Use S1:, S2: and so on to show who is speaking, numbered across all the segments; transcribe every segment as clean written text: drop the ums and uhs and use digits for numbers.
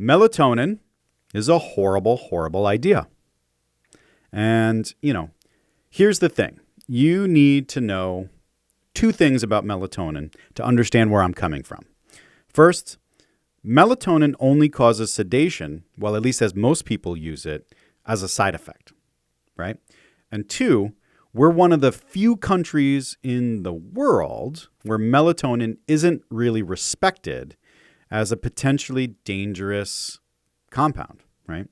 S1: Melatonin is a horrible, horrible idea. And, here's the thing. You need to know two things about melatonin to understand where I'm coming from. First, melatonin only causes sedation, well, at least as most people use it, as a side effect, right? And two, we're one of the few countries in the world where melatonin isn't really respected as a potentially dangerous compound, right?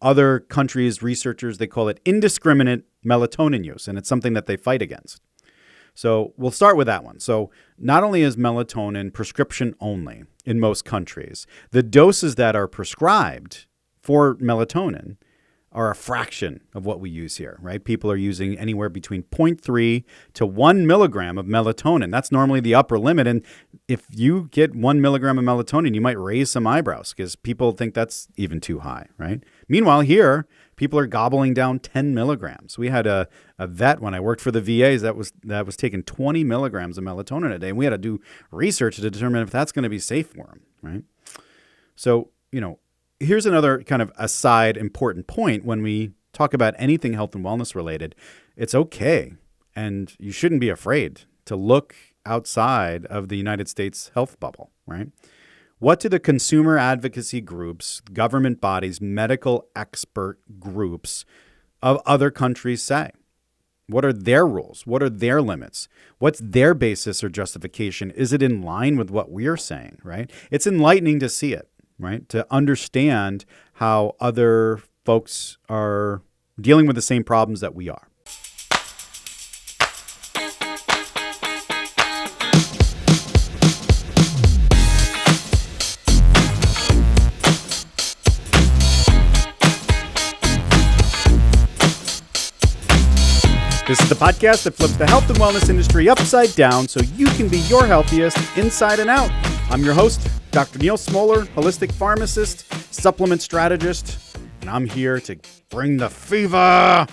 S1: Other countries, researchers, they call it indiscriminate melatonin use, and it's something that they fight against. So we'll start with that one. So not only is melatonin prescription only in most countries, the doses that are prescribed for melatonin are a fraction of what we use here, right? People are using anywhere between 0.3 to 1 milligram of melatonin. That's normally the upper limit. And if you get 1 milligram of melatonin, you might raise some eyebrows because people think that's even too high, right? Meanwhile, here, people are gobbling down 10 milligrams. We had a vet when I worked for the VAs that was taking 20 milligrams of melatonin a day. And we had to do research to determine if that's going to be safe for them, right? So, here's another kind of aside important point when we talk about anything health and wellness related. It's okay, and you shouldn't be afraid to look outside of the United States health bubble, right? What do the consumer advocacy groups, government bodies, medical expert groups of other countries say? What are their rules? What are their limits? What's their basis or justification? Is it in line with what we're saying, right? It's enlightening to see it, right? To understand how other folks are dealing with the same problems that we are. This is the podcast that flips the health and wellness industry upside down so you can be your healthiest inside and out. I'm your host, Dr. Neal Smoller, holistic pharmacist, supplement strategist, and I'm here to bring the fever,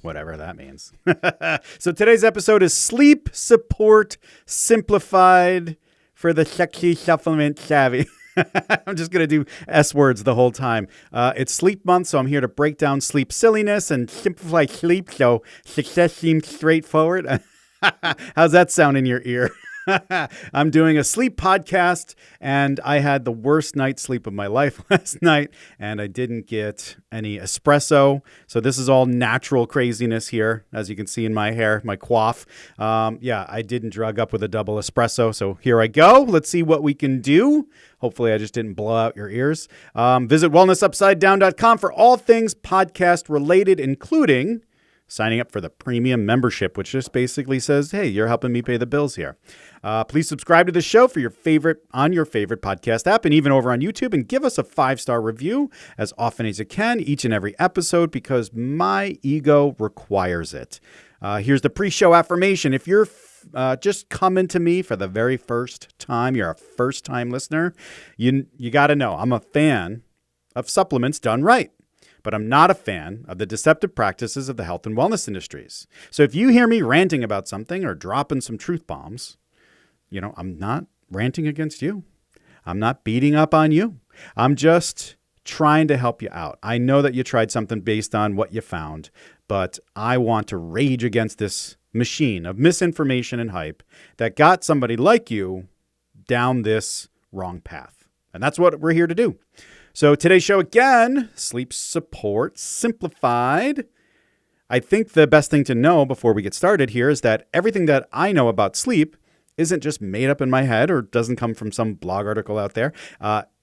S1: whatever that means. So today's episode is Sleep Support Simplified for the Sexy Supplement Savvy. I'm just going to do S words the whole time. It's sleep month, so I'm here to break down sleep silliness and simplify sleep so success seems straightforward. How's that sound in your ear? I'm doing a sleep podcast, and I had the worst night's sleep of my life last night, and I didn't get any espresso. So this is all natural craziness here, as you can see in my hair, my coif. I didn't drug up with a double espresso, so here I go. Let's see what we can do. Hopefully I just didn't blow out your ears. Visit wellnessupsidedown.com for all things podcast related, including signing up for the premium membership, which just basically says, hey, you're helping me pay the bills here. Please subscribe to the show for your favorite podcast app and even over on YouTube, and give us a 5-star review as often as you can, each and every episode, because my ego requires it. Here's the pre-show affirmation. If you're just coming to me for the very first time, you're a first-time listener, you got to know I'm a fan of supplements done right. But I'm not a fan of the deceptive practices of the health and wellness industries. So if you hear me ranting about something or dropping some truth bombs, I'm not ranting against you. I'm not beating up on you. I'm just trying to help you out. I know that you tried something based on what you found, but I want to rage against this machine of misinformation and hype that got somebody like you down this wrong path. And that's what we're here to do. So today's show, again, Sleep Support Simplified. I think the best thing to know before we get started here is that everything that I know about sleep isn't just made up in my head or doesn't come from some blog article out there.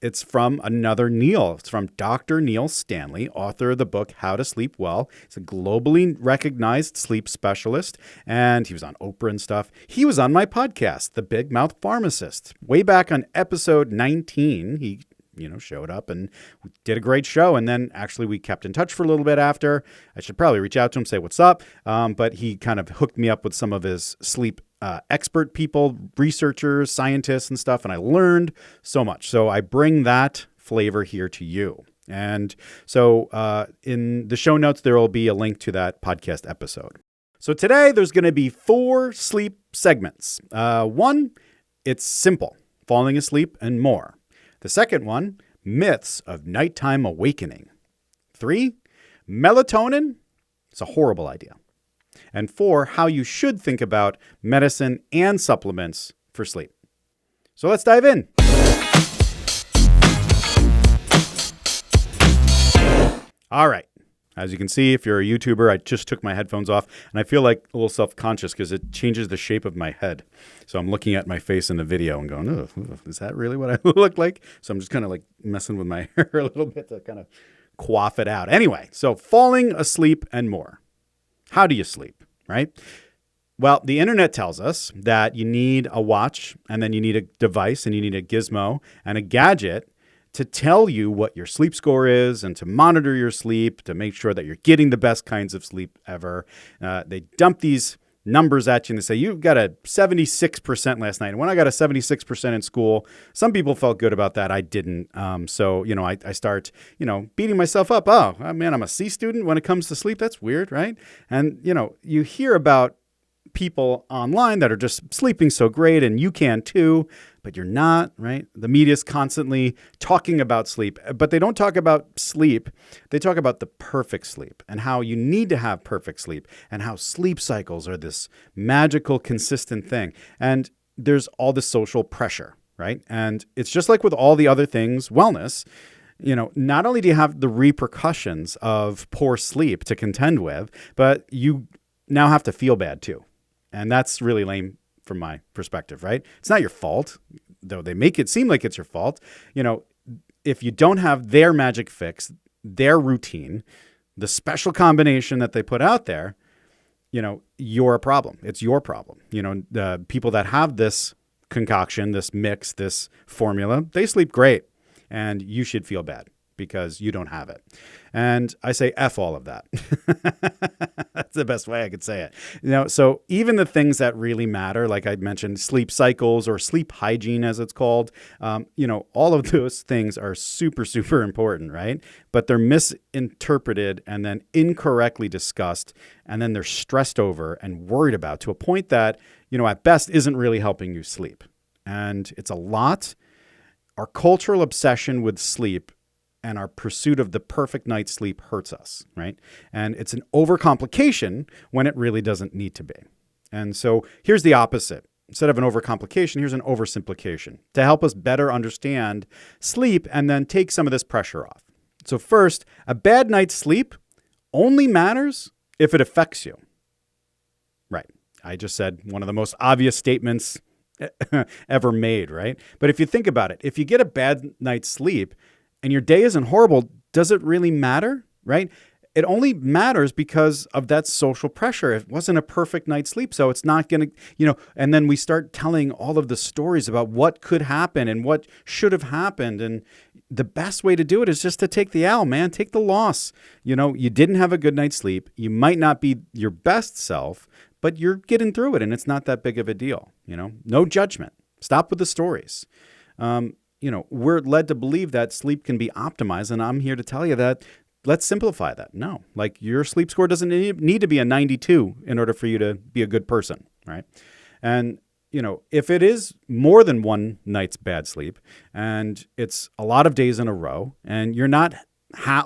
S1: It's from another Neal. It's from Dr. Neal Stanley, author of the book How to Sleep Well. He's a globally recognized sleep specialist, and he was on Oprah and stuff. He was on my podcast, The Big Mouth Pharmacist. Way back on episode 19, he showed up and did a great show. And then actually we kept in touch for a little bit after. I should probably reach out to him, say what's up. But he kind of hooked me up with some of his sleep expert people, researchers, scientists and stuff. And I learned so much. So I bring that flavor here to you. And so in the show notes, there will be a link to that podcast episode. So today there's going to be 4 sleep segments. One, it's simple, falling asleep and more. The second one, myths of nighttime awakening. 3, melatonin. It's a horrible idea. And 4, how you should think about medicine and supplements for sleep. So let's dive in. All right. As you can see, if you're a YouTuber, I just took my headphones off, and I feel like a little self-conscious because it changes the shape of my head. So I'm looking at my face in the video and going, oh, is that really what I look like? So I'm just kind of like messing with my hair a little bit to kind of quaff it out. Anyway, so falling asleep and more. How do you sleep, right? Well, the internet tells us that you need a watch, and then you need a device, and you need a gizmo and a gadget to tell you what your sleep score is and to monitor your sleep, to make sure that you're getting the best kinds of sleep ever. They dump these numbers at you and they say, you got a 76% last night. And when I got a 76% in school, some people felt good about that. I didn't. So, I start, beating myself up. Oh, man, I'm a C student when it comes to sleep. That's weird, right? And, you hear about people online that are just sleeping so great, and you can too, but you're not, right? The media's constantly talking about sleep, but they don't talk about sleep. They talk about the perfect sleep and how you need to have perfect sleep and how sleep cycles are this magical, consistent thing. And there's all this social pressure, right? And it's just like with all the other things, wellness, not only do you have the repercussions of poor sleep to contend with, but you now have to feel bad too. And that's really lame from my perspective, right? It's not your fault, though they make it seem like it's your fault. If you don't have their magic fix, their routine, the special combination that they put out there, you're a problem. It's your problem. The people that have this concoction, this mix, this formula, they sleep great, and you should feel bad because you don't have it. And I say F all of that. That's the best way I could say it. So even the things that really matter, like I mentioned, sleep cycles or sleep hygiene, as it's called, all of those things are super, super important, right? But they're misinterpreted and then incorrectly discussed, and then they're stressed over and worried about to a point that, at best isn't really helping you sleep. And it's a lot. Our cultural obsession with sleep and our pursuit of the perfect night's sleep hurts us, right? And it's an overcomplication when it really doesn't need to be. And so here's the opposite. Instead of an overcomplication, here's an oversimplification to help us better understand sleep and then take some of this pressure off. So first, a bad night's sleep only matters if it affects you. Right. I just said one of the most obvious statements ever made, right? But if you think about it, if you get a bad night's sleep and your day isn't horrible, does it really matter, right? It only matters because of that social pressure. It wasn't a perfect night's sleep, so it's not going to, and then we start telling all of the stories about what could happen and what should have happened. And the best way to do it is just to take the L, man. Take the loss. You didn't have a good night's sleep. You might not be your best self, but you're getting through it, and it's not that big of a deal. No judgment. Stop with the stories. We're led to believe that sleep can be optimized, and I'm here to tell you that let's simplify that. No, your sleep score doesn't need to be a 92 in order for you to be a good person, right? And, if it is more than one night's bad sleep and it's a lot of days in a row and you're not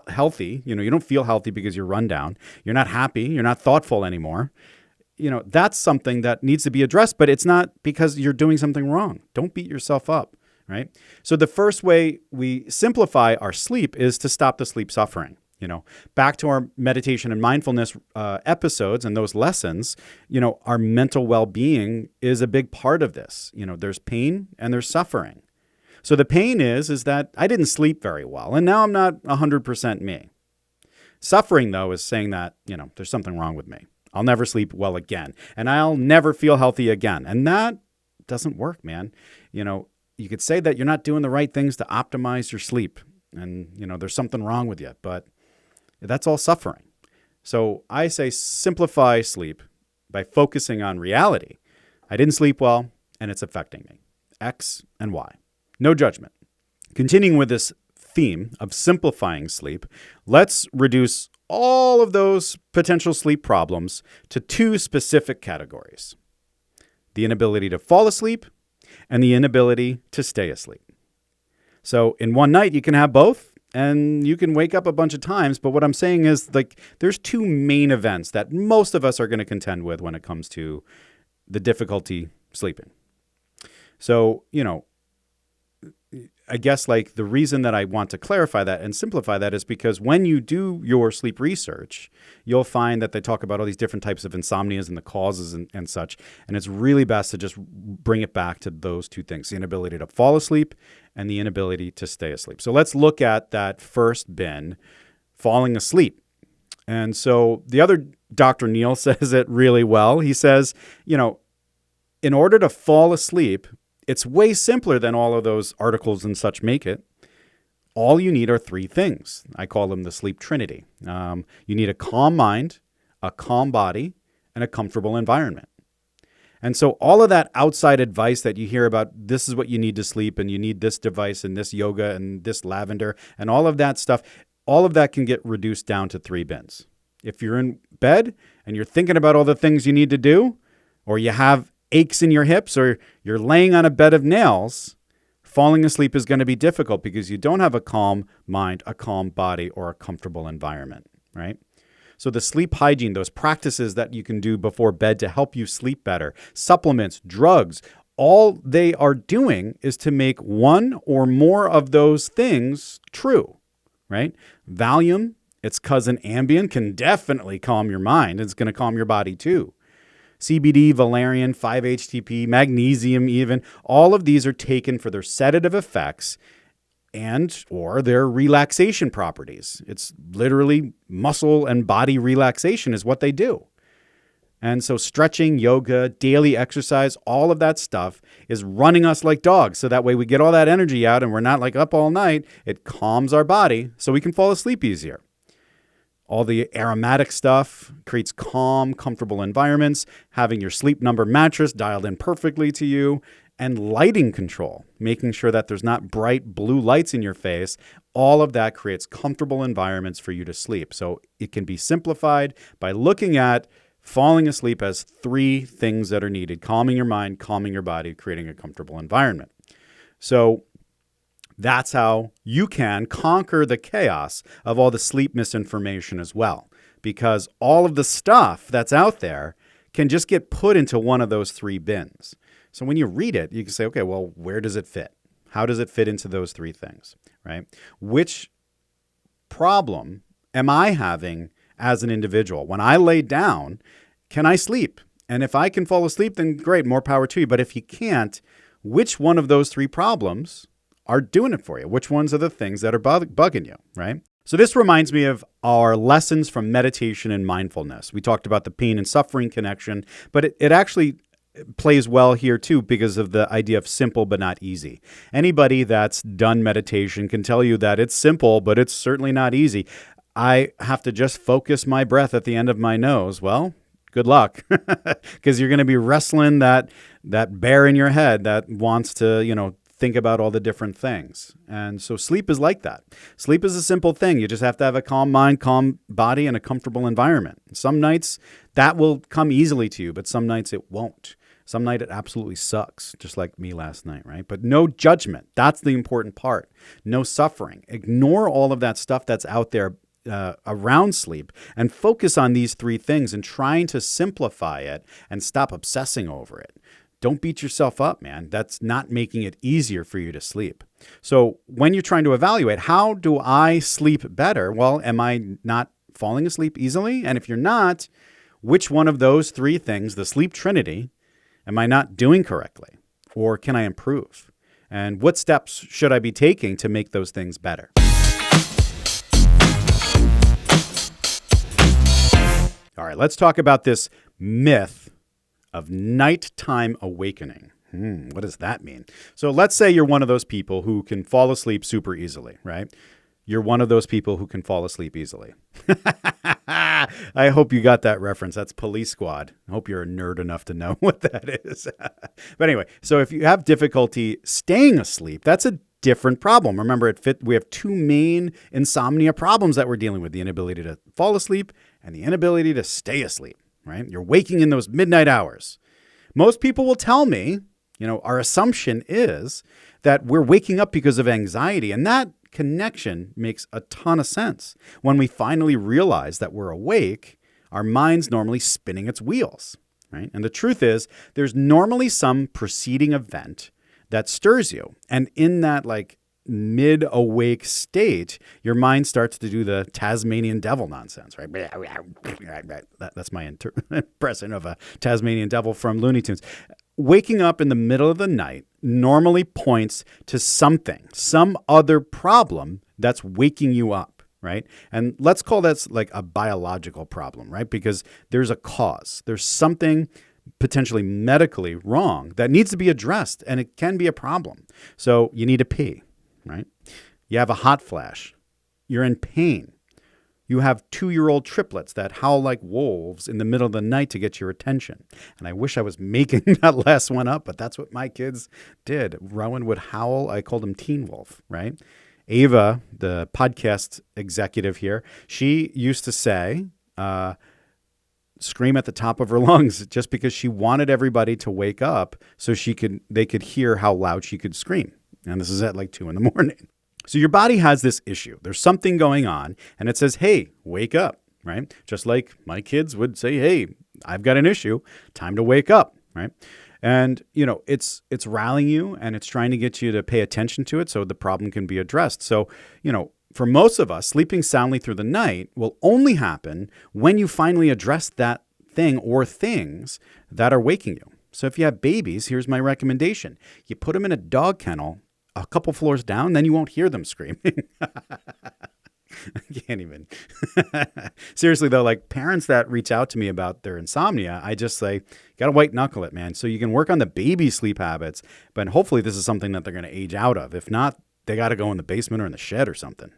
S1: healthy, you don't feel healthy because you're run down, you're not happy, you're not thoughtful anymore, that's something that needs to be addressed, but it's not because you're doing something wrong. Don't beat yourself up. Right? So the first way we simplify our sleep is to stop the sleep suffering. Back to our meditation and mindfulness episodes and those lessons, our mental well-being is a big part of this. There's pain and there's suffering. So the pain is that I didn't sleep very well and now I'm not 100% me. Suffering, though, is saying that, there's something wrong with me. I'll never sleep well again and I'll never feel healthy again. And that doesn't work, man. You could say that you're not doing the right things to optimize your sleep and, there's something wrong with you, but that's all suffering. So I say simplify sleep by focusing on reality. I didn't sleep well and it's affecting me. X and Y. No judgment. Continuing with this theme of simplifying sleep, let's reduce all of those potential sleep problems to 2 specific categories: the inability to fall asleep and the inability to stay asleep. So in one night, you can have both and you can wake up a bunch of times. But what I'm saying is, like, there's two main events that most of us are going to contend with when it comes to the difficulty sleeping. So, I guess like the reason that I want to clarify that and simplify that is because when you do your sleep research, you'll find that they talk about all these different types of insomnias and the causes and such. And it's really best to just bring it back to those two things, the inability to fall asleep and the inability to stay asleep. So let's look at that first bin, falling asleep. And so the other Dr. Neal says it really well. He says, in order to fall asleep, it's way simpler than all of those articles and such make it. All you need are three things. I call them the sleep trinity. You need a calm mind, a calm body, and a comfortable environment. And so all of that outside advice that you hear about, this is what you need to sleep, and you need this device and this yoga and this lavender and all of that stuff, all of that can get reduced down to three bins. If you're in bed and you're thinking about all the things you need to do, or you have aches in your hips, or you're laying on a bed of nails, falling asleep is going to be difficult because you don't have a calm mind, a calm body, or a comfortable environment, right? So the sleep hygiene, those practices that you can do before bed to help you sleep better, supplements, drugs, all they are doing is to make one or more of those things true, right? Valium, its cousin Ambien, can definitely calm your mind. It's going to calm your body too. CBD, valerian, 5-HTP, magnesium even, all of these are taken for their sedative effects and or their relaxation properties. It's literally muscle and body relaxation is what they do. And so stretching, yoga, daily exercise, all of that stuff is running us like dogs. So that way we get all that energy out and we're not like up all night. It calms our body so we can fall asleep easier. All the aromatic stuff creates calm, comfortable environments, having your sleep number mattress dialed in perfectly to you, and lighting control, making sure that there's not bright blue lights in your face. All of that creates comfortable environments for you to sleep. So it can be simplified by looking at falling asleep as three things that are needed: calming your mind, calming your body, creating a comfortable environment. So that's how you can conquer the chaos of all the sleep misinformation as well, because all of the stuff that's out there can just get put into one of those three bins. So when you read it, you can say, okay, well, where does it fit? How does it fit into those three things, right? Which problem am I having as an individual? When I lay down, can I sleep? And if I can fall asleep, then great, more power to you. But if you can't, which one of those three problems are doing it for you? Which ones are the things that are bugging you, right? So this reminds me of our lessons from meditation and mindfulness. We talked about the pain and suffering connection, but it actually plays well here too because of the idea of simple but not easy. Anybody that's done meditation can tell you that it's simple, but it's certainly not easy. I have to just focus my breath at the end of my nose. Well, good luck, because you're going to be wrestling that bear in your head that wants to, think about all the different things. And so sleep is like that. Sleep is a simple thing. You just have to have a calm mind, calm body, and a comfortable environment. Some nights that will come easily to you, but some nights it won't. Some night it absolutely sucks, just like me last night, right? But no judgment. That's the important part. No suffering. Ignore all of that stuff that's out there around sleep and focus on these three things and trying to simplify it and stop obsessing over it. Don't beat yourself up, man. That's not making it easier for you to sleep. So when you're trying to evaluate, how do I sleep better? Well, am I not falling asleep easily? And if you're not, which one of those three things, the sleep trinity, am I not doing correctly? Or can I improve? And what steps should I be taking to make those things better? All right, let's talk about this myth of nighttime awakening. What does that mean? So let's say you're one of those people who can fall asleep super easily, right? You're one of those people who can fall asleep easily. I hope you got that reference. That's Police Squad. I hope you're a nerd enough to know what that is. But anyway, so if you have difficulty staying asleep, that's a different problem. Remember, we have two main insomnia problems that we're dealing with: the inability to fall asleep and the inability to stay asleep. Right? You're waking in those midnight hours. Most people will tell me Our assumption is that we're waking up because of anxiety, and that connection makes a ton of sense. When we finally realize that we're awake, our mind's normally spinning its wheels, right? And the truth is, there's normally some preceding event that stirs you. And in that mid-awake state, your mind starts to do the Tasmanian devil nonsense, right? That's my impression of a Tasmanian devil from Looney Tunes. Waking up in the middle of the night normally points to something, some other problem that's waking you up, right? And let's call that like a biological problem, right? Because there's a cause. There's something potentially medically wrong that needs to be addressed, and it can be a problem. So you need to pee, right? You have a hot flash. You're in pain. You have 2-year-old triplets that howl like wolves in the middle of the night to get your attention. And I wish I was making that last one up, but that's what my kids did. Rowan would howl. I called him Teen Wolf, right? Ava, the podcast executive here, she used to say, scream at the top of her lungs just because she wanted everybody to wake up so they could hear how loud she could scream. And this is at 2 a.m. So your body has this issue. There's something going on, and it says, hey, wake up, right? Just like my kids would say, hey, I've got an issue. Time to wake up, right? And, it's rallying you, and it's trying to get you to pay attention to it so the problem can be addressed. So, for most of us, sleeping soundly through the night will only happen when you finally address that thing or things that are waking you. So if you have babies, here's my recommendation. You put them in a dog kennel a couple floors down, then you won't hear them screaming. I can't even. Seriously, though, parents that reach out to me about their insomnia, I just say, got to white knuckle it, man. So you can work on the baby sleep habits, but hopefully this is something that they're going to age out of. If not, they got to go in the basement or in the shed or something.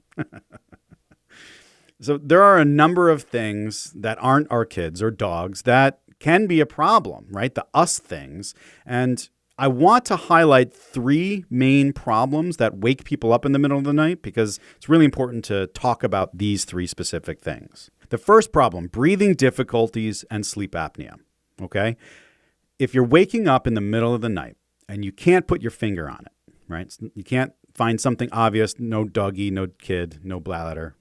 S1: So there are a number of things that aren't our kids or dogs that can be a problem, right? The us things. And I want to highlight 3 main problems that wake people up in the middle of the night because it's really important to talk about these 3 specific things. The first problem, breathing difficulties and sleep apnea, okay? If you're waking up in the middle of the night and you can't put your finger on it, right? You can't find something obvious, no doggy, no kid, no bladder,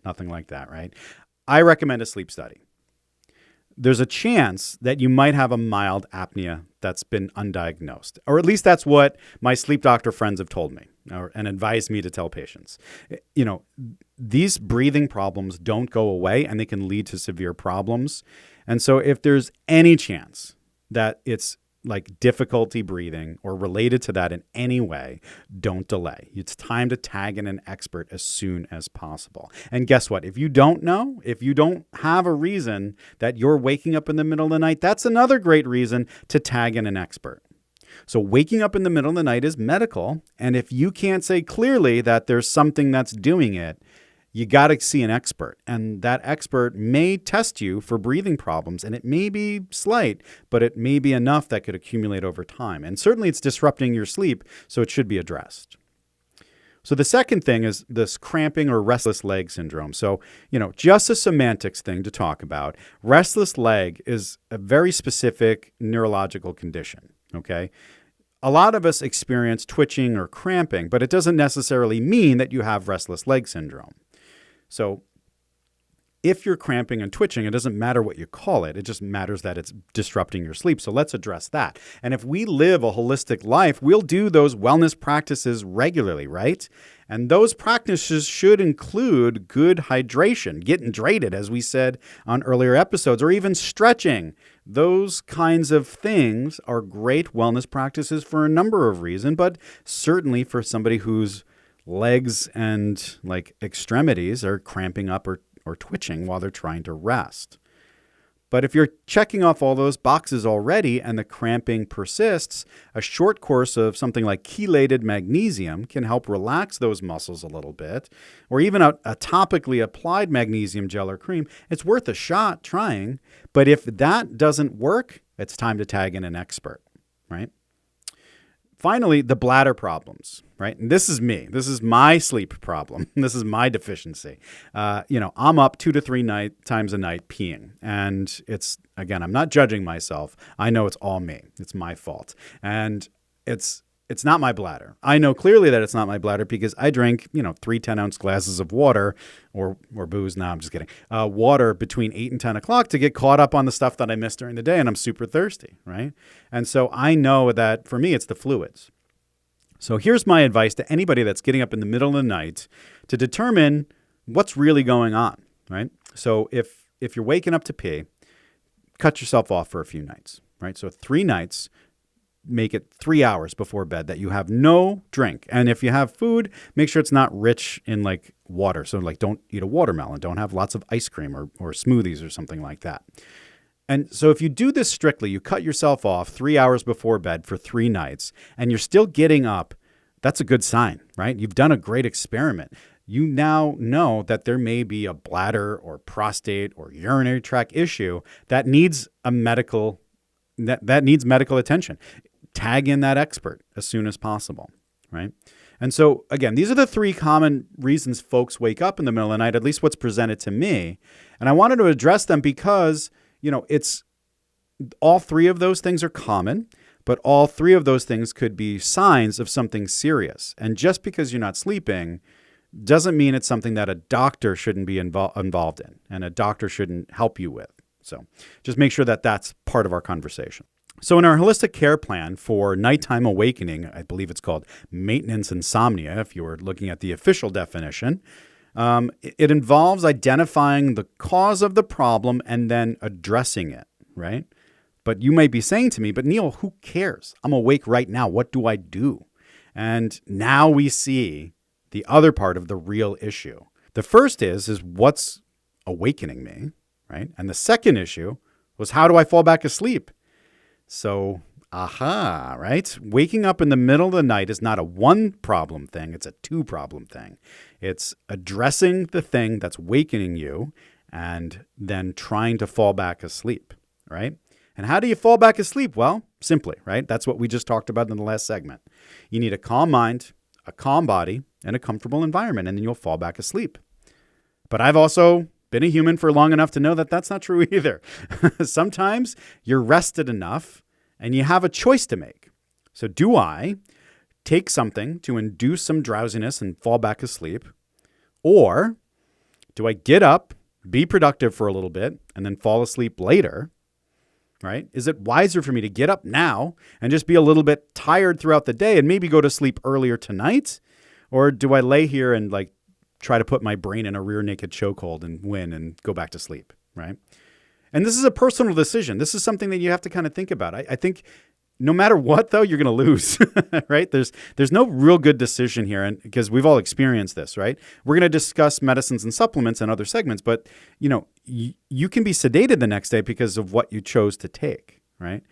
S1: nothing like that, right? I recommend a sleep study. There's a chance that you might have a mild apnea that's been undiagnosed, or at least that's what my sleep doctor friends have told me and advised me to tell patients. These breathing problems don't go away and they can lead to severe problems. And so if there's any chance that it's difficulty breathing or related to that in any way, don't delay. It's time to tag in an expert as soon as possible. And guess what? If you don't know, if you don't have a reason that you're waking up in the middle of the night, that's another great reason to tag in an expert. So waking up in the middle of the night is medical. And if you can't say clearly that there's something that's doing it, you got to see an expert, and that expert may test you for breathing problems, and it may be slight, but it may be enough that could accumulate over time. And certainly it's disrupting your sleep, so it should be addressed. So the second thing is this cramping or restless leg syndrome. So, just a semantics thing to talk about. Restless leg is a very specific neurological condition, okay? A lot of us experience twitching or cramping, but it doesn't necessarily mean that you have restless leg syndrome. So if you're cramping and twitching, it doesn't matter what you call it. It just matters that it's disrupting your sleep. So let's address that. And if we live a holistic life, we'll do those wellness practices regularly, right? And those practices should include good hydration, getting hydrated, as we said on earlier episodes, or even stretching. Those kinds of things are great wellness practices for a number of reasons, but certainly for somebody who's legs and extremities are cramping up or twitching while they're trying to rest. But if you're checking off all those boxes already and the cramping persists, a short course of something like chelated magnesium can help relax those muscles a little bit, or even a topically applied magnesium gel or cream. It's worth a shot trying, but if that doesn't work, it's time to tag in an expert, right? Finally, the bladder problems, right? And this is me. This is my sleep problem. This is my deficiency. I'm up 2 to 3 times a night peeing. And it's, again, I'm not judging myself. I know it's all me. It's my fault. And it's not my bladder. I know clearly that it's not my bladder because I drink, 3 10-ounce glasses of water or booze. No, I'm just kidding. Water between 8 and 10 o'clock to get caught up on the stuff that I missed during the day. And I'm super thirsty, right? And so I know that for me, it's the fluids. So here's my advice to anybody that's getting up in the middle of the night to determine what's really going on, right? So if you're waking up to pee, cut yourself off for a few nights, right? So 3 nights, make it 3 hours before bed that you have no drink. And if you have food, make sure it's not rich in like water. So like don't eat a watermelon, don't have lots of ice cream or smoothies or something like that. And so if you do this strictly, you cut yourself off 3 hours before bed for 3 nights and you're still getting up, that's a good sign, right? You've done a great experiment. You now know that there may be a bladder or prostate or urinary tract issue that needs a medical attention. Tag in that expert as soon as possible, right? And so, again, these are the 3 common reasons folks wake up in the middle of the night, at least what's presented to me. And I wanted to address them because, it's all 3 of those things are common, but all 3 of those things could be signs of something serious. And just because you're not sleeping doesn't mean it's something that a doctor shouldn't be involved in and a doctor shouldn't help you with. So just make sure that that's part of our conversation. So in our holistic care plan for nighttime awakening, I believe it's called maintenance insomnia, if you were looking at the official definition, it involves identifying the cause of the problem and then addressing it, right? But you may be saying to me, but Neal, who cares? I'm awake right now. What do I do? And now we see the other part of the real issue. The first is what's awakening me, right? And the second issue was how do I fall back asleep? So, right? Waking up in the middle of the night is not a 1 problem thing. It's a 2 problem thing. It's addressing the thing that's wakening you and then trying to fall back asleep, right? And how do you fall back asleep? Well, simply, right? That's what we just talked about in the last segment. You need a calm mind, a calm body, and a comfortable environment, and then you'll fall back asleep. But I've also been a human for long enough to know that that's not true either. Sometimes you're rested enough and you have a choice to make. So do I take something to induce some drowsiness and fall back asleep? Or do I get up, be productive for a little bit, and then fall asleep later? Right? Is it wiser for me to get up now and just be a little bit tired throughout the day and maybe go to sleep earlier tonight? Or do I lay here and try to put my brain in a rear naked chokehold and win and go back to sleep, right? And this is a personal decision. This is something that you have to kind of think about. I think no matter what, though, you're going to lose, right? There's no real good decision here, and because we've all experienced this, right? We're going to discuss medicines and supplements and other segments, but you can be sedated the next day because of what you chose to take, right?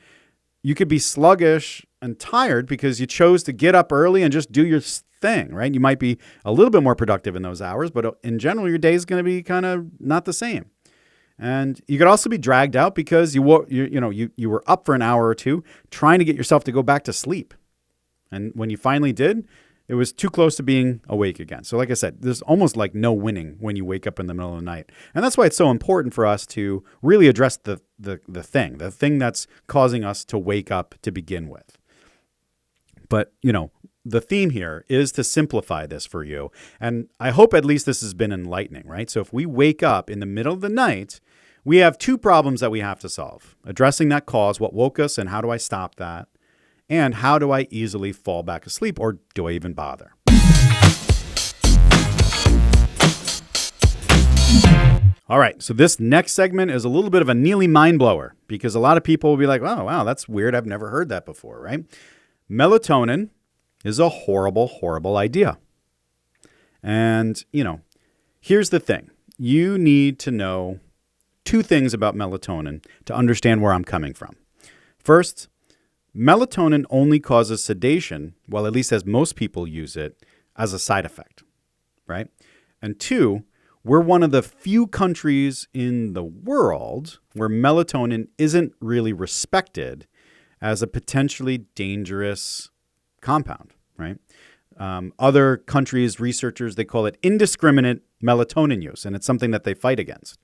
S1: You could be sluggish and tired because you chose to get up early and just do your thing, right? You might be a little bit more productive in those hours, but in general, your day is going to be kind of not the same. And you could also be dragged out because you were up for an hour or 2 trying to get yourself to go back to sleep. And when you finally did, it was too close to being awake again. So like I said, there's almost like no winning when you wake up in the middle of the night. And that's why it's so important for us to really address the thing that's causing us to wake up to begin with. But, the theme here is to simplify this for you. And I hope at least this has been enlightening, right? So if we wake up in the middle of the night, we have 2 problems that we have to solve. Addressing that cause, what woke us, and how do I stop that? And how do I easily fall back asleep, or do I even bother? All right, so this next segment is a little bit of a Neely mind blower because a lot of people will be like, oh, wow, that's weird. I've never heard that before, right? Melatonin is a horrible, horrible idea. And, here's the thing. You need to know 2 things about melatonin to understand where I'm coming from. First, melatonin only causes sedation, well, at least as most people use it, as a side effect, right? And 2, we're one of the few countries in the world where melatonin isn't really respected as a potentially dangerous compound, right? Other countries, researchers, they call it indiscriminate melatonin use, and it's something that they fight against.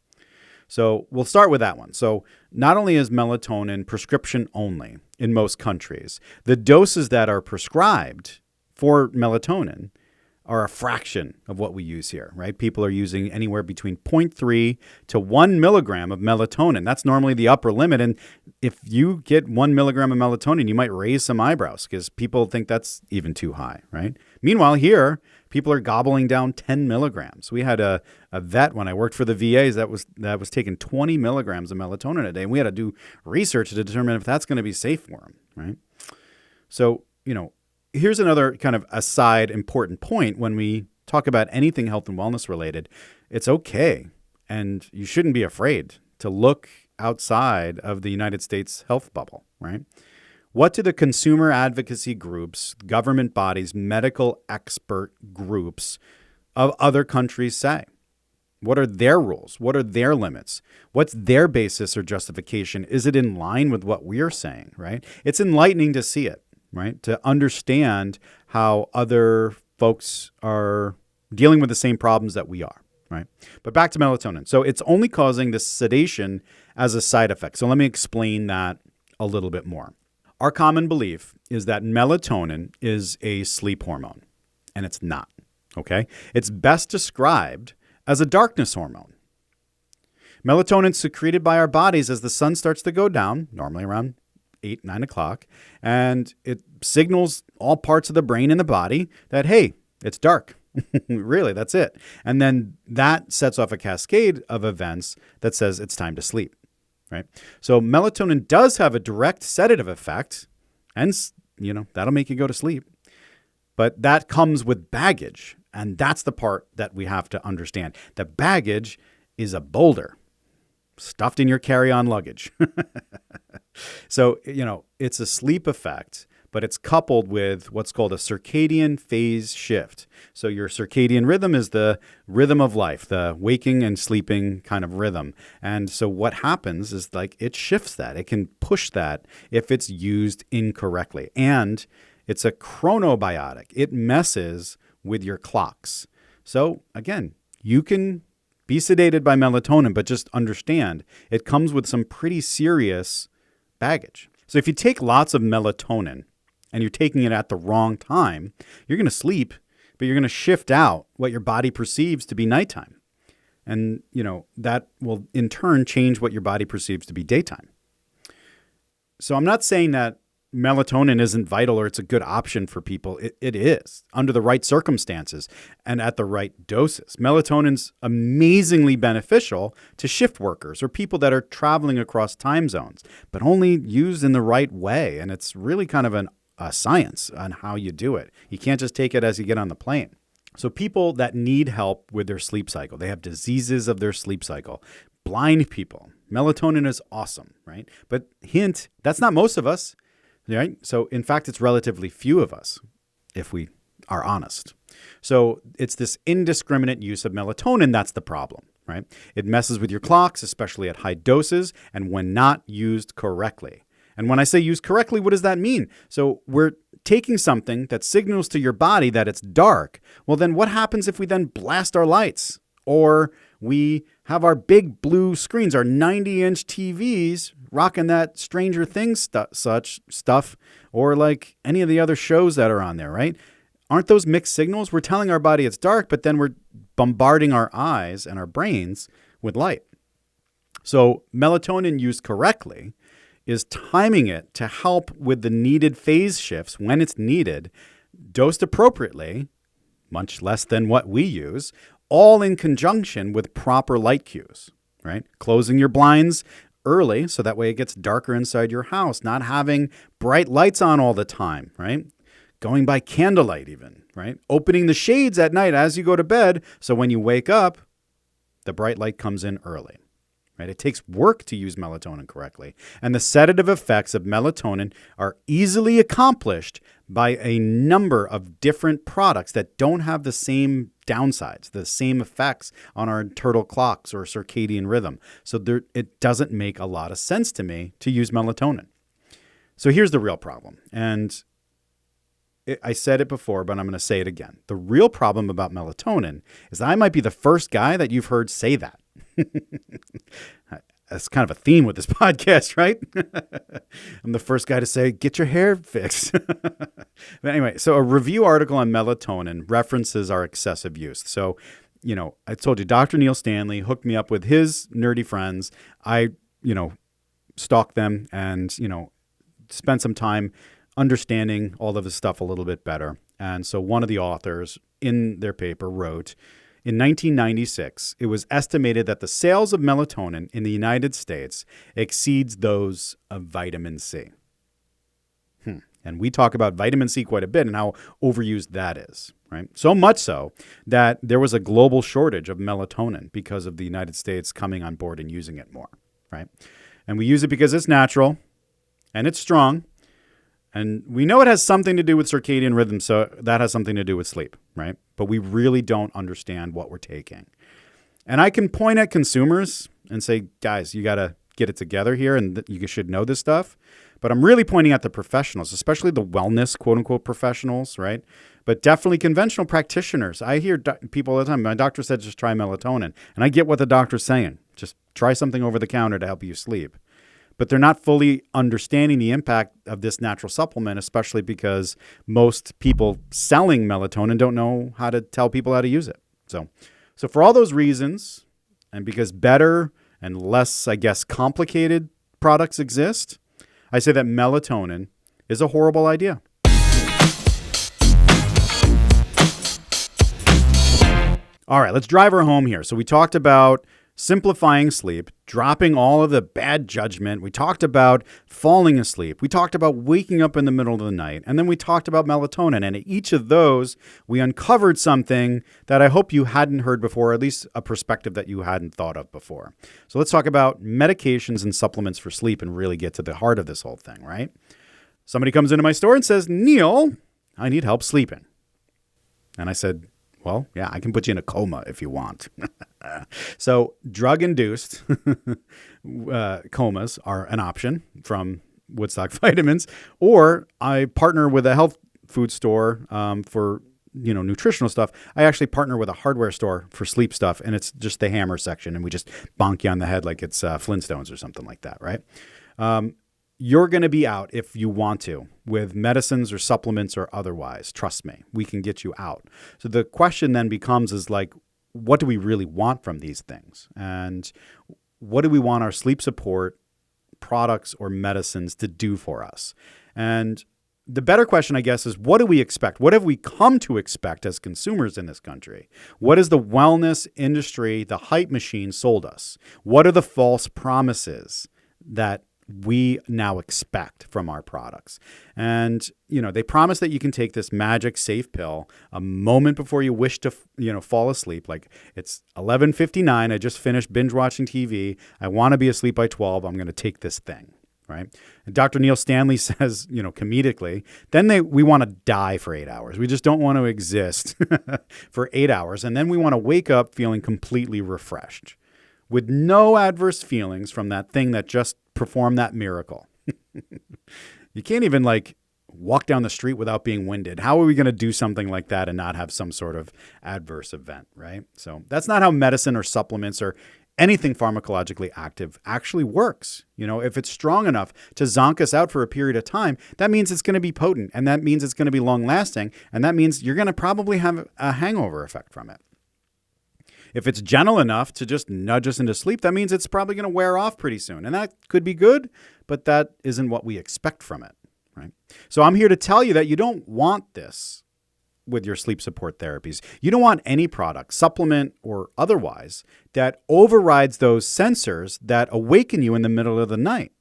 S1: So we'll start with that one. So not only is melatonin prescription only in most countries, the doses that are prescribed for melatonin are a fraction of what we use here, right? People are using anywhere between 0.3 to 1 milligram of melatonin. That's normally the upper limit. And if you get 1 milligram of melatonin, you might raise some eyebrows because people think that's even too high, right? Meanwhile, here, people are gobbling down 10 milligrams. We had a vet when I worked for the VAs that was taking 20 milligrams of melatonin a day. And we had to do research to determine if that's going to be safe for him, right? So, here's another kind of aside important point when we talk about anything health and wellness related. It's okay, and you shouldn't be afraid to look outside of the United States health bubble, right? What do the consumer advocacy groups, government bodies, medical expert groups of other countries say? What are their rules? What are their limits? What's their basis or justification? Is it in line with what we're saying, right? It's enlightening to see it, right? To understand how other folks are dealing with the same problems that we are, right? But back to melatonin. So it's only causing this sedation as a side effect. So let me explain that a little bit more. Our common belief is that melatonin is a sleep hormone, and it's not, okay? It's best described as a darkness hormone. Melatonin is secreted by our bodies as the sun starts to go down, normally around 8, 9 o'clock, and it signals all parts of the brain and the body that, hey, it's dark. Really, that's it. And then that sets off a cascade of events that says it's time to sleep, right? So melatonin does have a direct sedative effect, and, that'll make you go to sleep. But that comes with baggage, and that's the part that we have to understand. The baggage is a boulder stuffed in your carry-on luggage. So, it's a sleep effect, but it's coupled with what's called a circadian phase shift. So your circadian rhythm is the rhythm of life, the waking and sleeping kind of rhythm. And so what happens is it shifts that. It can push that if it's used incorrectly. And it's a chronobiotic. It messes with your clocks. So again, you can be sedated by melatonin, but just understand it comes with some pretty serious baggage. So if you take lots of melatonin and you're taking it at the wrong time, you're going to sleep, but you're going to shift out what your body perceives to be nighttime. And, that will in turn change what your body perceives to be daytime. So I'm not saying that melatonin isn't vital or it's a good option for people. It is under the right circumstances and at the right doses. Melatonin's amazingly beneficial to shift workers or people that are traveling across time zones, but only used in the right way. And it's really kind of a science on how you do it. You can't just take it as you get on the plane. So people that need help with their sleep cycle, they have diseases of their sleep cycle, blind people, melatonin is awesome, right? But hint, that's not most of us. Right? So in fact, it's relatively few of us, if we are honest. So it's this indiscriminate use of melatonin that's the problem, right? It messes with your clocks, especially at high doses and when not used correctly. And when I say used correctly, what does that mean? So we're taking something that signals to your body that it's dark. Well, then what happens if we then blast our lights? Or we have our big blue screens, our 90-inch TVs, rocking that Stranger Things such stuff, or like any of the other shows that are on there, right? Aren't those mixed signals? We're telling our body it's dark, but then we're bombarding our eyes and our brains with light. So melatonin used correctly is timing it to help with the needed phase shifts when it's needed, dosed appropriately, much less than what we use, all in conjunction with proper light cues, right? Closing your blinds early so that way it gets darker inside your house, not having bright lights on all the time, right? Going by candlelight even, right? Opening the shades at night as you go to bed so when you wake up, the bright light comes in early, right? It takes work to use melatonin correctly. And the sedative effects of melatonin are easily accomplished by a number of different products that don't have the same downsides, the same effects on our internal clocks or circadian rhythm. So it doesn't make a lot of sense to me to use melatonin. So here's the real problem. And I said it before, but I'm going to say it again. The real problem about melatonin is that I might be the first guy that you've heard say that. That's kind of a theme with this podcast, right? I'm the first guy to say, get your hair fixed. But anyway, so a review article on melatonin references our excessive use. So, I told you, Dr. Neal Stanley hooked me up with his nerdy friends. I, stalked them and, spent some time understanding all of this stuff a little bit better. And so one of the authors in their paper wrote, in 1996, it was estimated that the sales of melatonin in the United States exceeds those of vitamin C. And we talk about vitamin C quite a bit and how overused that is, right? So much so that there was a global shortage of melatonin because of the United States coming on board and using it more, right? And we use it because it's natural and it's strong. And we know it has something to do with circadian rhythm, so that has something to do with sleep, right? But we really don't understand what we're taking. And I can point at consumers and say, guys, you got to get it together here and you should know this stuff. But I'm really pointing at the professionals, especially the wellness, quote unquote, professionals, right? But definitely conventional practitioners. I hear people all the time, my doctor said just try melatonin. And I get what the doctor's saying. Just try something over the counter to help you sleep. But they're not fully understanding the impact of this natural supplement, especially because most people selling melatonin don't know how to tell people how to use it. So for all those reasons, and because better and less, I guess, complicated products exist, I say that melatonin is a horrible idea. All right, let's drive her home here. So we talked about simplifying sleep, dropping all of the bad judgment. We talked about falling asleep. We talked about waking up in the middle of the night. And then we talked about melatonin. And at each of those, we uncovered something that I hope you hadn't heard before, or at least a perspective that you hadn't thought of before. So let's talk about medications and supplements for sleep and really get to the heart of this whole thing, right? Somebody comes into my store and says, Neal, I need help sleeping. And I said, well, yeah, I can put you in a coma if you want. So drug-induced comas are an option from Woodstock Vitamins, or I partner with a health food store for nutritional stuff. I actually partner with a hardware store for sleep stuff, and it's just the hammer section, and we just bonk you on the head like it's Flintstones or something like that, right? You're going to be out if you want to with medicines or supplements or otherwise. Trust me, we can get you out. So the question then becomes is like, what do we really want from these things? And what do we want our sleep support products or medicines to do for us? And the better question, I guess, is what do we expect? What have we come to expect as consumers in this country? What is the wellness industry, the hype machine sold us? What are the false promises that we now expect from our products? And, they promise that you can take this magic safe pill a moment before you wish to, fall asleep. Like it's 11:59. I just finished binge watching TV. I want to be asleep by 12. I'm going to take this thing. Right. And Dr. Neal Stanley says, comedically, then we want to die for 8 hours. We just don't want to exist for 8 hours. And then we want to wake up feeling completely refreshed with no adverse feelings from that thing that just performed that miracle. You can't even walk down the street without being winded. How are we going to do something like that and not have some sort of adverse event, right? So that's not how medicine or supplements or anything pharmacologically active actually works. If it's strong enough to zonk us out for a period of time, that means it's going to be potent, and that means it's going to be long lasting, and that means you're going to probably have a hangover effect from it. If it's gentle enough to just nudge us into sleep, that means it's probably going to wear off pretty soon. And that could be good, but that isn't what we expect from it, right? So I'm here to tell you that you don't want this with your sleep support therapies. You don't want any product, supplement or otherwise, that overrides those sensors that awaken you in the middle of the night.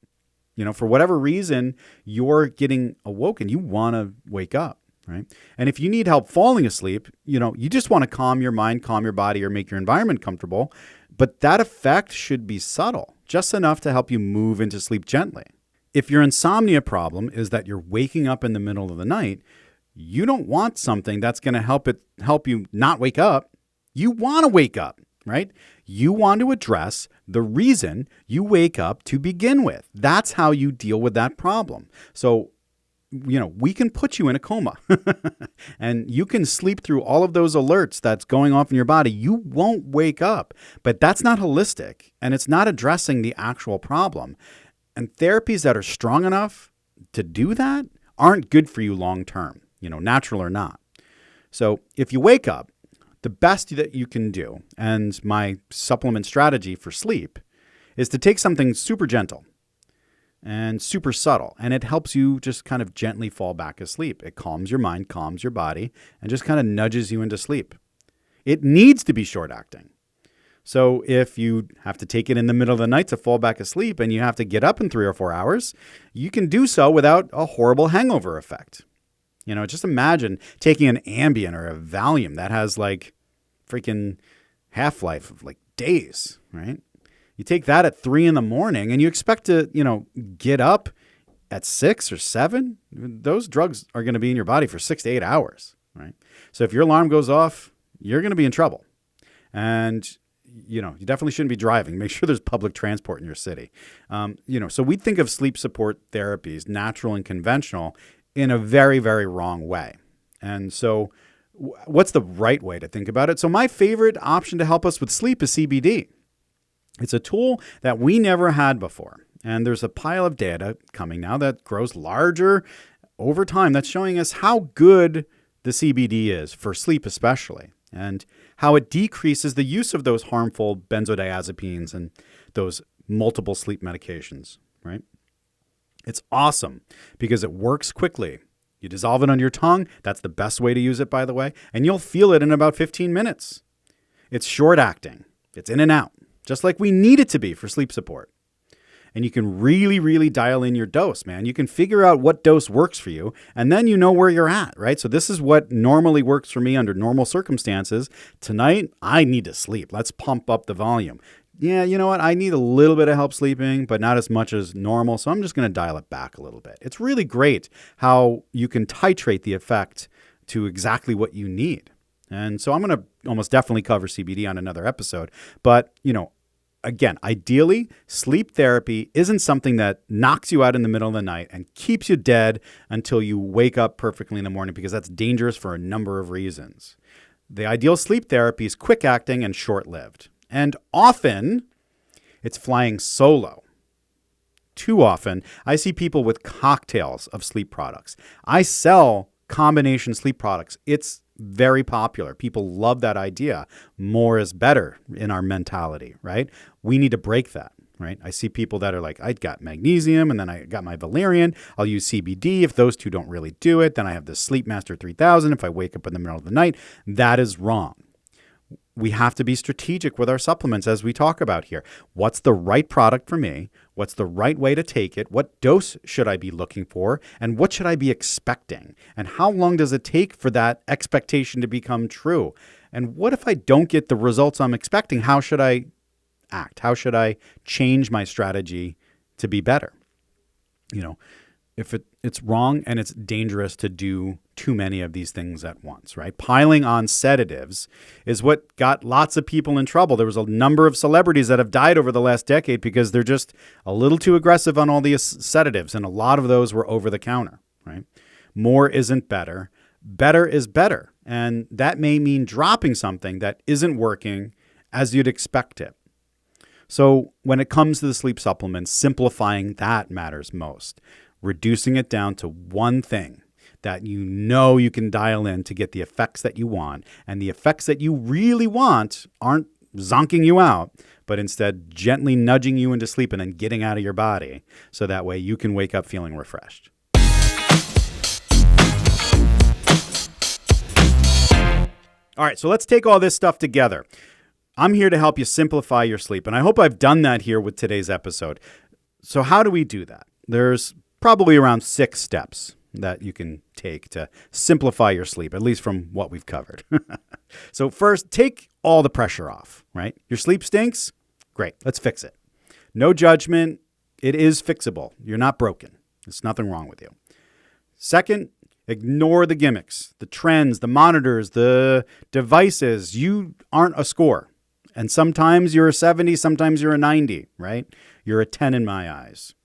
S1: For whatever reason, you're getting awoken. You want to wake up. Right. And if you need help falling asleep, you just want to calm your mind, calm your body, or make your environment comfortable. But that effect should be subtle, just enough to help you move into sleep gently. If your insomnia problem is that you're waking up in the middle of the night, you don't want something that's going to help you not wake up. You want to wake up, right? You want to address the reason you wake up to begin with. That's how you deal with that problem. So we can put you in a coma and you can sleep through all of those alerts that's going off in your body. You won't wake up, but that's not holistic and it's not addressing the actual problem. And therapies that are strong enough to do that aren't good for you long term, natural or not. So if you wake up, the best that you can do, and my supplement strategy for sleep, is to take something super gentle and super subtle, and it helps you just kind of gently fall back asleep. It calms your mind, calms your body, and just kind of nudges you into sleep. It needs to be short acting. So if you have to take it in the middle of the night to fall back asleep and you have to get up in 3 or 4 hours, you can do so without a horrible hangover effect. Just imagine taking an Ambien or a Valium that has like freaking half-life of like days, right? You take that at 3 a.m. and you expect to, get up at 6 or 7. Those drugs are going to be in your body for 6 to 8 hours, right? So if your alarm goes off, you're going to be in trouble. And, you definitely shouldn't be driving. Make sure there's public transport in your city. So we think of sleep support therapies, natural and conventional, in a very, very wrong way. And so what's the right way to think about it? So my favorite option to help us with sleep is CBD. It's a tool that we never had before. And there's a pile of data coming now that grows larger over time that's showing us how good the CBD is for sleep especially, and how it decreases the use of those harmful benzodiazepines and those multiple sleep medications, right? It's awesome because it works quickly. You dissolve it on your tongue. That's the best way to use it, by the way. And you'll feel it in about 15 minutes. It's short acting. It's in and out, just like we need it to be for sleep support. And you can really, really dial in your dose, man. You can figure out what dose works for you, and then you know where you're at, right? So this is what normally works for me under normal circumstances. Tonight, I need to sleep. Let's pump up the volume. Yeah, you know what? I need a little bit of help sleeping, but not as much as normal. So I'm just going to dial it back a little bit. It's really great how you can titrate the effect to exactly what you need. And so I'm going to almost definitely cover CBD on another episode. But, again, ideally, sleep therapy isn't something that knocks you out in the middle of the night and keeps you dead until you wake up perfectly in the morning, because that's dangerous for a number of reasons. The ideal sleep therapy is quick acting and short-lived. And often, it's flying solo. Too often, I see people with cocktails of sleep products. I sell combination sleep products. It's very popular. People love that idea. More is better in our mentality, right? We need to break that, right? I see people that are like, I got magnesium and then I got my valerian. I'll use CBD. If those two don't really do it, then I have the Sleep Master 3000. If I wake up in the middle of the night, that is wrong. We have to be strategic with our supplements as we talk about here. What's the right product for me? What's the right way to take it? What dose should I be looking for? And what should I be expecting? And how long does it take for that expectation to become true? And what if I don't get the results I'm expecting? How should I act? How should I change my strategy to be better? If it's wrong and it's dangerous to do too many of these things at once, right? Piling on sedatives is what got lots of people in trouble. There was a number of celebrities that have died over the last decade because they're just a little too aggressive on all these sedatives, and a lot of those were over the counter, right? More isn't better. Better is better, and that may mean dropping something that isn't working as you'd expect it. So when it comes to the sleep supplements, simplifying that matters most. Reducing it down to one thing that you can dial in to get the effects that you want. And the effects that you really want aren't zonking you out, but instead gently nudging you into sleep and then getting out of your body, so that way you can wake up feeling refreshed. All right, so let's take all this stuff together. I'm here to help you simplify your sleep, and I hope I've done that here with today's episode. So how do we do that? There's probably around 6 steps that you can take to simplify your sleep, at least from what we've covered. So first, take all the pressure off, right? Your sleep stinks? Great, let's fix it. No judgment. It is fixable. You're not broken. There's nothing wrong with you. Second, ignore the gimmicks, the trends, the monitors, the devices. You aren't a score. And sometimes you're a 70, sometimes you're a 90, right? You're a 10 in my eyes.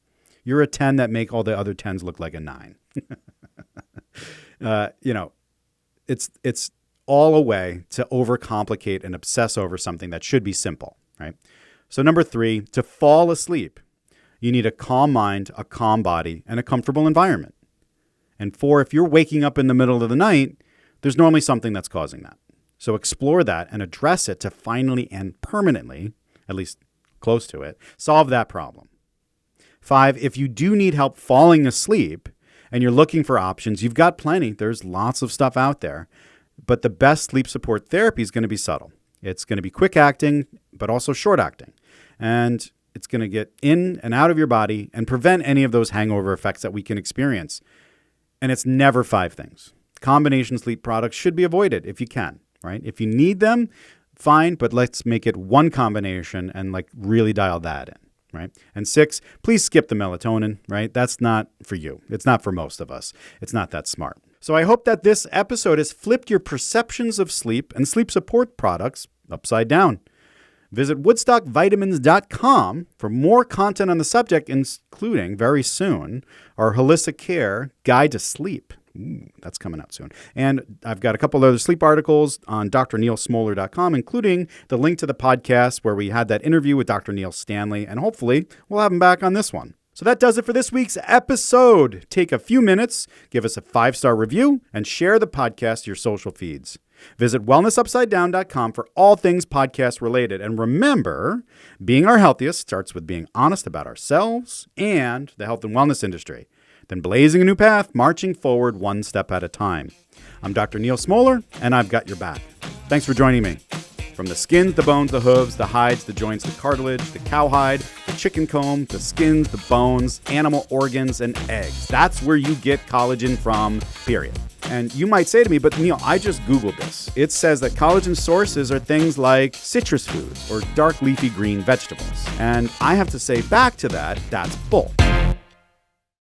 S1: You're a 10 that make all the other 10s look like a 9. It's all a way to overcomplicate and obsess over something that should be simple, right? So number 3, to fall asleep, you need a calm mind, a calm body, and a comfortable environment. And 4, if you're waking up in the middle of the night, there's normally something that's causing that. So explore that and address it to finally and permanently, at least close to it, solve that problem. 5, if you do need help falling asleep and you're looking for options, you've got plenty. There's lots of stuff out there. But the best sleep support therapy is going to be subtle. It's going to be quick acting, but also short acting. And it's going to get in and out of your body and prevent any of those hangover effects that we can experience. And it's never 5 things. Combination sleep products should be avoided if you can, right? If you need them, fine, but let's make it one combination and really dial that in, right? And 6, please skip the melatonin, right? That's not for you. It's not for most of us. It's not that smart. So I hope that this episode has flipped your perceptions of sleep and sleep support products upside down. Visit woodstockvitamins.com for more content on the subject, including, very soon, our Holistic Care Guide to Sleep. That's coming out soon. And I've got a couple other sleep articles on drnealsmoller.com, including the link to the podcast where we had that interview with Dr. Neil Stanley, and hopefully we'll have him back on this one. So that does it for this week's episode. Take a few minutes, give us a 5-star review, and share the podcast to your social feeds. Visit wellnessupsidedown.com for all things podcast related. And remember, being our healthiest starts with being honest about ourselves and the health and wellness industry. Then blazing a new path, marching forward one step at a time. I'm Dr. Neal Smoller, and I've got your back. Thanks for joining me. From the skins, the bones, the hooves, the hides, the joints, the cartilage, the cowhide, the chicken comb, the skins, the bones, animal organs, and eggs. That's where you get collagen from, period. And you might say to me, but Neal, I just Googled this. It says that collagen sources are things like citrus foods or dark leafy green vegetables. And I have to say back to that, that's bull.